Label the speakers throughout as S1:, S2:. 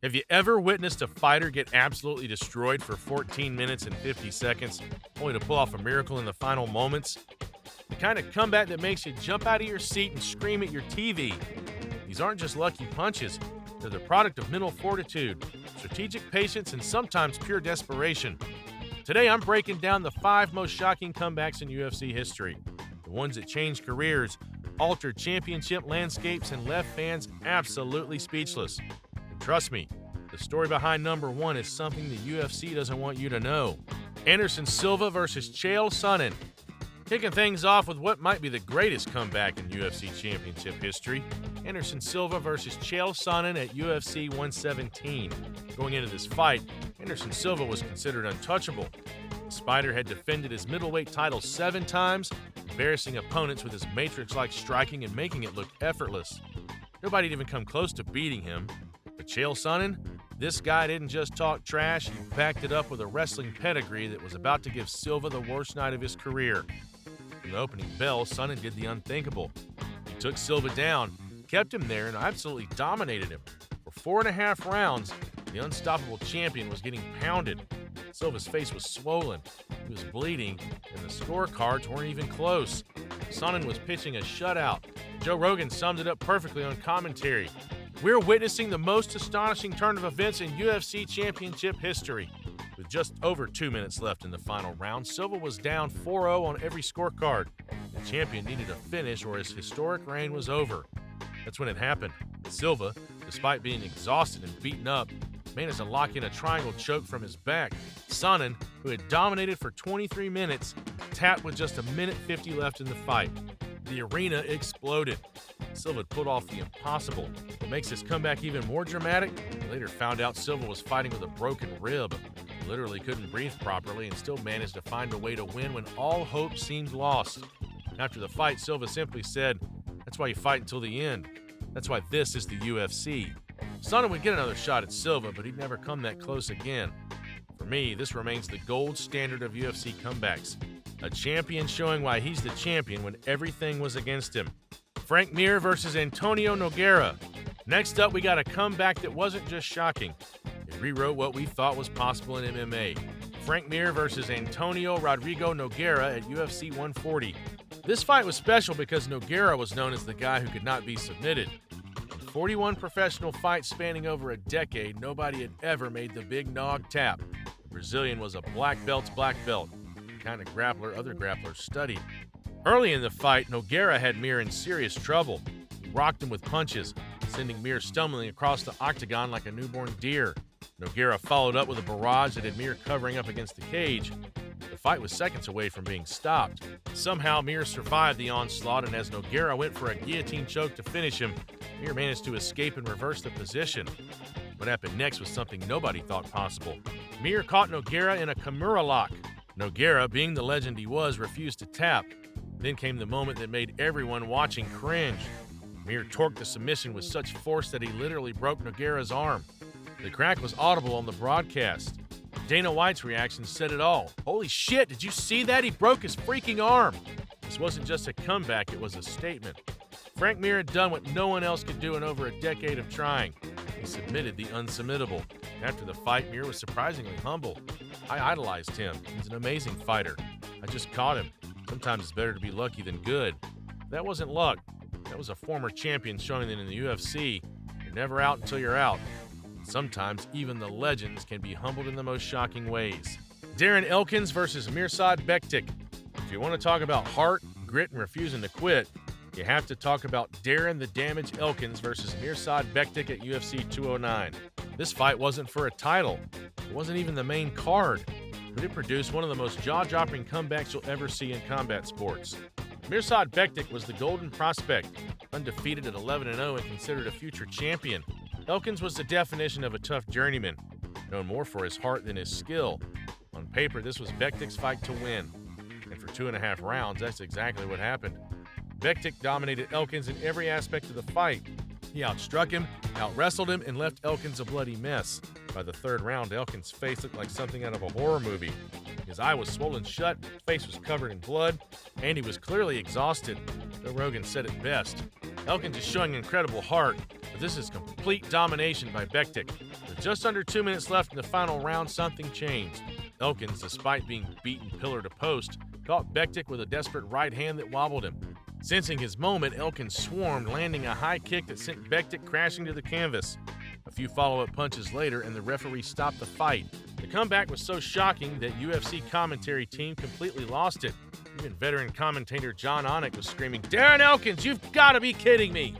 S1: Have you ever witnessed a fighter get absolutely destroyed for 14 minutes and 50 seconds, only to pull off a miracle in the final moments? The kind of comeback that makes you jump out of your seat and scream at your TV. These aren't just lucky punches, they're the product of mental fortitude, strategic patience, and sometimes pure desperation. Today, I'm breaking down the 5 most shocking comebacks in UFC history, the ones that changed careers, altered championship landscapes, and left fans absolutely speechless. Trust me, the story behind number 1 is something the UFC doesn't want you to know. Anderson Silva versus Chael Sonnen. Kicking things off with what might be the greatest comeback in UFC championship history, Anderson Silva versus Chael Sonnen at UFC 117. Going into this fight, Anderson Silva was considered untouchable. The Spider had defended his middleweight title 7 times, embarrassing opponents with his matrix-like striking and making it look effortless. Nobody had even come close to beating him. But Chael Sonnen, this guy didn't just talk trash, he backed it up with a wrestling pedigree that was about to give Silva the worst night of his career. From the opening bell, Sonnen did the unthinkable. He took Silva down, kept him there, and absolutely dominated him. For 4.5 rounds, the unstoppable champion was getting pounded. Silva's face was swollen, he was bleeding, and the scorecards weren't even close. Sonnen was pitching a shutout. Joe Rogan summed it up perfectly on commentary. We're witnessing the most astonishing turn of events in UFC championship history. With just over 2 minutes left in the final round, Silva was down 4-0 on every scorecard. The champion needed a finish or his historic reign was over. That's when it happened. Silva, despite being exhausted and beaten up, managed to lock in a triangle choke from his back. Sonnen, who had dominated for 23 minutes, tapped with just 1:50 left in the fight. The arena exploded. Silva pulled off the impossible. What makes this comeback even more dramatic? We later found out Silva was fighting with a broken rib. He literally couldn't breathe properly and still managed to find a way to win when all hope seemed lost. After the fight, Silva simply said, "That's why you fight until the end. That's why this is the UFC." Sonnen would get another shot at Silva, but he'd never come that close again. For me, this remains the gold standard of UFC comebacks. A champion showing why he's the champion when everything was against him. Frank Mir versus Antonio Nogueira. Next up, we got a comeback that wasn't just shocking. It rewrote what we thought was possible in MMA. Frank Mir versus Antonio Rodrigo Nogueira at UFC 140. This fight was special because Nogueira was known as the guy who could not be submitted. In 41 professional fights spanning over a decade, nobody had ever made the big nog tap. The Brazilian was a black belt's black belt, the kind of grappler other grapplers studied. Early in the fight, Nogueira had Mir in serious trouble. He rocked him with punches, sending Mir stumbling across the octagon like a newborn deer. Nogueira followed up with a barrage that had Mir covering up against the cage. The fight was seconds away from being stopped. Somehow, Mir survived the onslaught, and as Nogueira went for a guillotine choke to finish him, Mir managed to escape and reverse the position. What happened next was something nobody thought possible. Mir caught Nogueira in a Kimura lock. Nogueira, being the legend he was, refused to tap. Then came the moment that made everyone watching cringe. Mir torqued the submission with such force that he literally broke Nogueira's arm. The crack was audible on the broadcast. Dana White's reaction said it all. "Holy shit, did you see that? He broke his freaking arm." This wasn't just a comeback, it was a statement. Frank Mir had done what no one else could do in over a decade of trying. He submitted the unsubmittable. After the fight, Mir was surprisingly humble. "I idolized him. He's an amazing fighter. I just caught him. Sometimes it's better to be lucky than good." That wasn't luck. That was a former champion showing that in the UFC, you're never out until you're out. Sometimes even the legends can be humbled in the most shocking ways. Darren Elkins versus Mirsad Bektic. If you want to talk about heart, grit, and refusing to quit, you have to talk about Darren the Damage Elkins versus Mirsad Bektic at UFC 209. This fight wasn't for a title. It wasn't even the main card, but it produced one of the most jaw-dropping comebacks you'll ever see in combat sports. Mirsad Bektic was the golden prospect, undefeated at 11-0 and considered a future champion. Elkins was the definition of a tough journeyman, known more for his heart than his skill. On paper, this was Bektic's fight to win, and for 2.5 rounds, that's exactly what happened. Bektic dominated Elkins in every aspect of the fight. He outstruck him, out-wrestled him, and left Elkins a bloody mess. By the 3rd round, Elkins' face looked like something out of a horror movie. His eye was swollen shut, face was covered in blood, and he was clearly exhausted. Joe Rogan said it best. Elkins is showing incredible heart, but This is complete domination by Bektic. With just under 2 minutes left in the final round, something changed. Elkins, despite being beaten pillar to post, caught Bektic with a desperate right hand that wobbled him. Sensing his moment, Elkins swarmed, landing a high kick that sent Bektic crashing to the canvas. A few follow-up punches later, and the referee stopped the fight. The comeback was so shocking that UFC commentary team completely lost it. Even veteran commentator John Onek was screaming, "Darren Elkins, you've got to be kidding me!"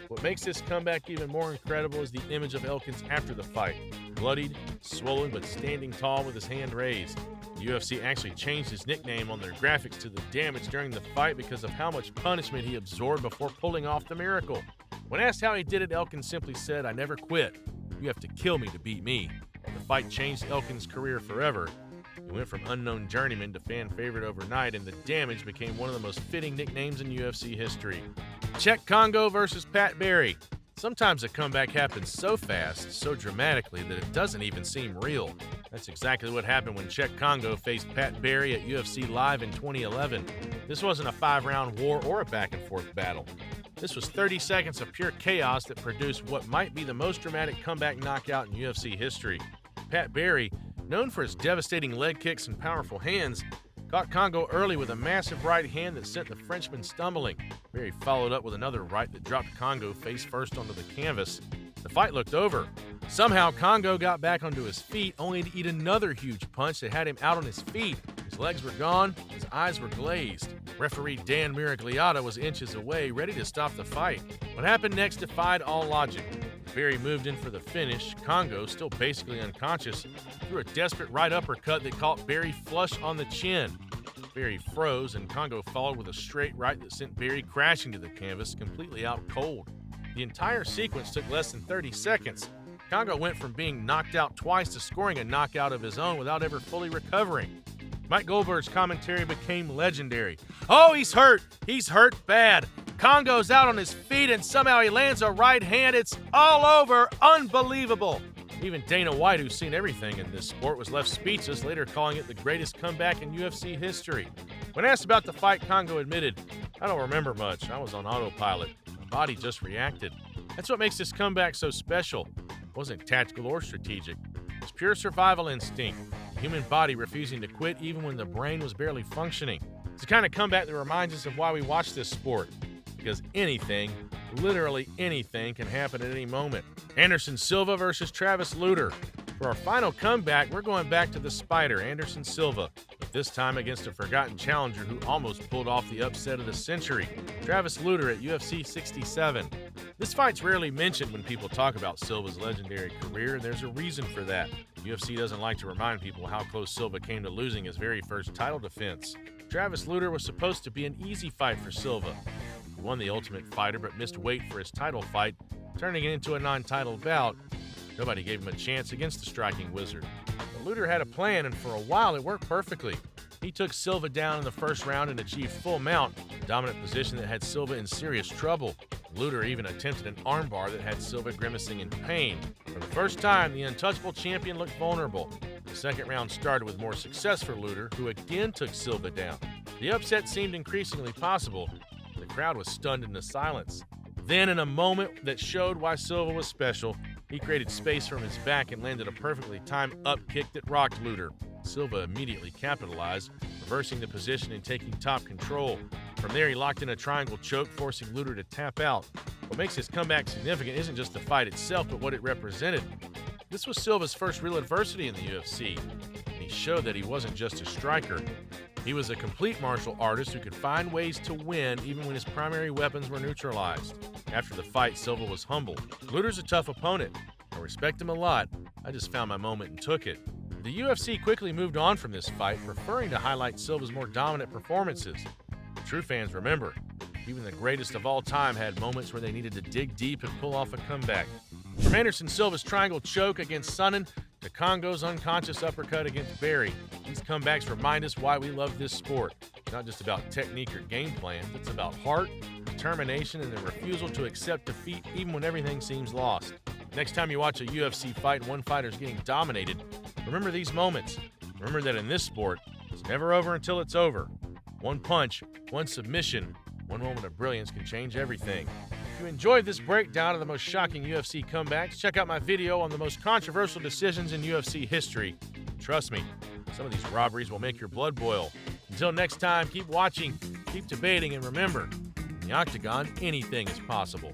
S1: What makes this comeback even more incredible is the image of Elkins after the fight. Bloodied, swollen, but standing tall with his hand raised. The UFC actually changed his nickname on their graphics to the damage during the fight because of how much punishment he absorbed before pulling off the miracle. When asked how he did it, Elkins simply said, "I never quit. You have to kill me to beat me." The fight changed Elkins' career forever. He went from unknown journeyman to fan favorite overnight, and the damage became one of the most fitting nicknames in UFC history. Czech Congo versus Pat Barry. Sometimes a comeback happens so fast, so dramatically, that it doesn't even seem real. That's exactly what happened when Czech Congo faced Pat Barry at UFC Live in 2011. This wasn't a 5-round war or a back-and-forth battle. This was 30 seconds of pure chaos that produced what might be the most dramatic comeback knockout in UFC history. Pat Barry, known for his devastating leg kicks and powerful hands, caught Congo early with a massive right hand that sent the Frenchman stumbling. Barry followed up with another right that dropped Congo face first onto the canvas. The fight looked over. Somehow, Congo got back onto his feet, only to eat another huge punch that had him out on his feet. His legs were gone, his eyes were glazed. Referee Dan Miragliotta was inches away, ready to stop the fight. What happened next defied all logic. Barry moved in for the finish. Congo, still basically unconscious, threw a desperate right uppercut that caught Barry flush on the chin. Barry froze, and Congo followed with a straight right that sent Barry crashing to the canvas, completely out cold. The entire sequence took less than 30 seconds. Congo went from being knocked out twice to scoring a knockout of his own without ever fully recovering. Mike Goldberg's commentary became legendary. "Oh, he's hurt! He's hurt bad! Congo's out on his feet and somehow he lands a right hand. It's all over! Unbelievable!" Even Dana White, who's seen everything in this sport, was left speechless, later calling it the greatest comeback in UFC history. When asked about the fight, Congo admitted, "I don't remember much. I was on autopilot. My body just reacted." That's what makes this comeback so special. It wasn't tactical or strategic. It was pure survival instinct. The human body refusing to quit even when the brain was barely functioning. It's the kind of comeback that reminds us of why we watch this sport. Because anything, literally anything, can happen at any moment. Anderson Silva versus Travis Lutter. For our final comeback, we're going back to the Spider, Anderson Silva, but this time against a forgotten challenger who almost pulled off the upset of the century, Travis Lutter at UFC 67. This fight's rarely mentioned when people talk about Silva's legendary career, and there's a reason for that. UFC doesn't like to remind people how close Silva came to losing his very first title defense. Travis Lutter was supposed to be an easy fight for Silva. He won the Ultimate Fighter but missed weight for his title fight, turning it into a non-title bout. Nobody gave him a chance against the striking wizard. But Lutter had a plan, and for a while it worked perfectly. He took Silva down in the first round and achieved full mount, a dominant position that had Silva in serious trouble. Lutter even attempted an armbar that had Silva grimacing in pain. For the first time, the untouchable champion looked vulnerable. The second round started with more success for Lutter, who again took Silva down. The upset seemed increasingly possible. The crowd was stunned into silence. Then, in a moment that showed why Silva was special, he created space from his back and landed a perfectly timed up kick that rocked Lutter. Silva immediately capitalized, reversing the position and taking top control. From there, he locked in a triangle choke, forcing Lutter to tap out. What makes his comeback significant isn't just the fight itself, but what it represented. This was Silva's first real adversity in the UFC, and he showed that he wasn't just a striker. He was a complete martial artist who could find ways to win even when his primary weapons were neutralized. After the fight, Silva was humble. Lutter's a tough opponent. I respect him a lot. I just found my moment and took it. The UFC quickly moved on from this fight, preferring to highlight Silva's more dominant performances. The true fans remember, even the greatest of all time had moments where they needed to dig deep and pull off a comeback. From Anderson Silva's triangle choke against Sonnen to Congo's unconscious uppercut against Barry, these comebacks remind us why we love this sport. It's not just about technique or game plans, it's about heart, determination, and the refusal to accept defeat even when everything seems lost. Next time you watch a UFC fight and one fighter's getting dominated, remember these moments. Remember that in this sport, it's never over until it's over. One punch, one submission, one moment of brilliance can change everything. If you enjoyed this breakdown of the most shocking UFC comebacks, check out my video on the most controversial decisions in UFC history. Trust me, some of these robberies will make your blood boil. Until next time, keep watching, keep debating, and remember, in the Octagon, anything is possible.